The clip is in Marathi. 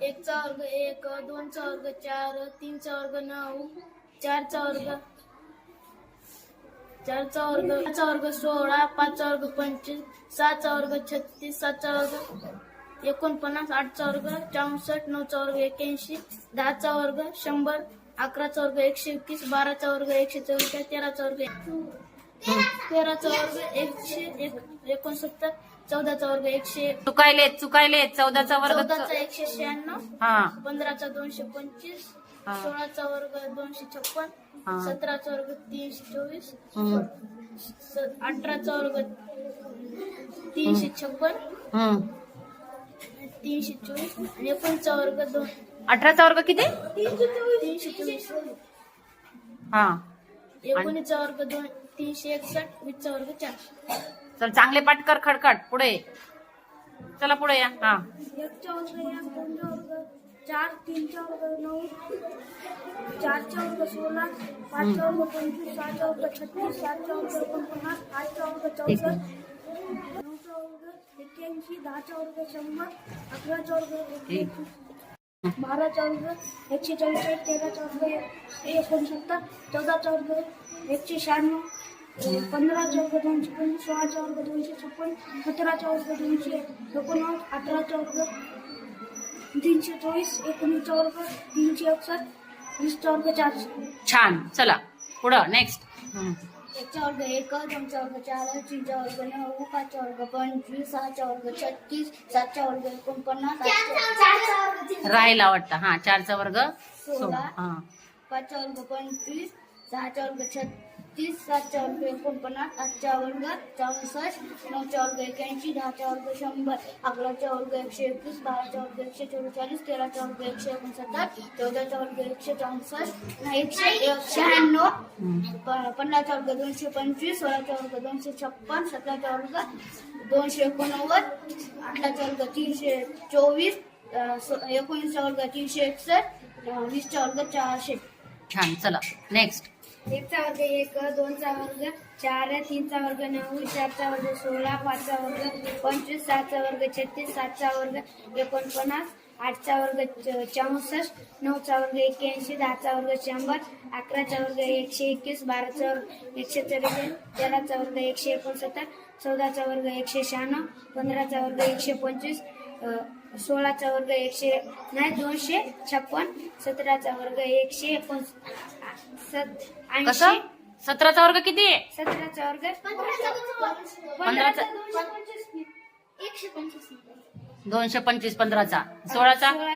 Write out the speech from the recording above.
एक चा वर्ग 1, 2 चा वर्ग 4, 3 चा वर्ग 9, 4 चा वर्ग 16, 5 चा वर्ग 25, 6 चा वर्ग 36, 7 चा वर्ग 49, 8 चा वर्ग 64, 9 चा वर्ग 81, 10 चा वर्ग 100, 11 चा वर्ग 121, 12 चा वर्ग 144, 13 चा वर्ग 169, 14 चा वर्ग 100, चुकायले 14चा वर्ग 14 चा 196, हा 15 चा 225, 16 चा वर्ग 256, 17 चा वर्ग 324, 18 चा वर्ग 356, 324 आणि 19 चा वर्ग 18चा वर्ग किती 324, हा 19 चा वर्ग 361, 20 चा वर्ग 4. चल चांगले पाठ कर खडखड पुढे चला पुढे या हा 1 चा वर्ग 1, 2 चा वर्ग 4, 3 चा वर्ग 9, 4 चा वर्ग 16, 5 चा वर्ग 25, 6 चा वर्ग 36, 7 चा वर्ग 49, 8 चा वर्ग 64, 9 चा वर्ग 81, 10 चा वर्ग 100, 11 चा वर्ग 121, 12 चा वर्ग 144, 13 चा वर्ग 69, 14 चा वर्ग 196, 15 चा वर्ग 225, 16 चा वर्ग 256, 17 चा वर्ग 289, 18 चा वर्ग 324, 19 चा वर्ग 361, 20 चा वर्ग 400. छान चला पुढं नेक्स्ट 1 चा वर्ग 1, 2 चा वर्ग 4, 3 चा वर्ग 9, 5 चा वर्ग 25, 6 चा वर्ग 36, 7 चा वर्ग 49, 8 चा वर्ग राहायला वाटतं हा 4चा वर्ग 16, हा 5 चा वर्ग 25, 6 चा वर्ग 36, 7 चा वर्ग 49, 8 चा वर्ग 64, 9 चा वर्ग 81, 10 चा वर्ग 100, 11 चा वर्ग 121, 12 चा वर्ग 144, 13 चा वर्ग 169, 14 चा वर्ग 164, 196, 15 चा वर्ग 225, 16 चा वर्ग 256, 17 चा वर्ग 289, 18 चा वर्ग 324, 19 चा वर्ग 361, 20 चा वर्ग 400. छान चला नेक्स्ट 1 चा वर्ग 1, 2 चा वर्ग 4, 3 चा वर्ग 9, 4 चा वर्ग 16, 5 चा वर्ग 25, 6 चा वर्ग 36, 7 चा वर्ग 49, 8 चा वर्ग 64, 9 चा वर्ग 81, 10 चा वर्ग 100, 11 चा वर्ग 121, 12 चा वर्ग 143, 13 चा वर्ग 169, 14 चा वर्ग 196, 15 चा वर्ग 125, 16 चा वर्ग 256, 17 चा वर्ग 189, कसं 17चा वर्ग किती 17 चा वर्ग 15चा 125, 225 15चा 16चा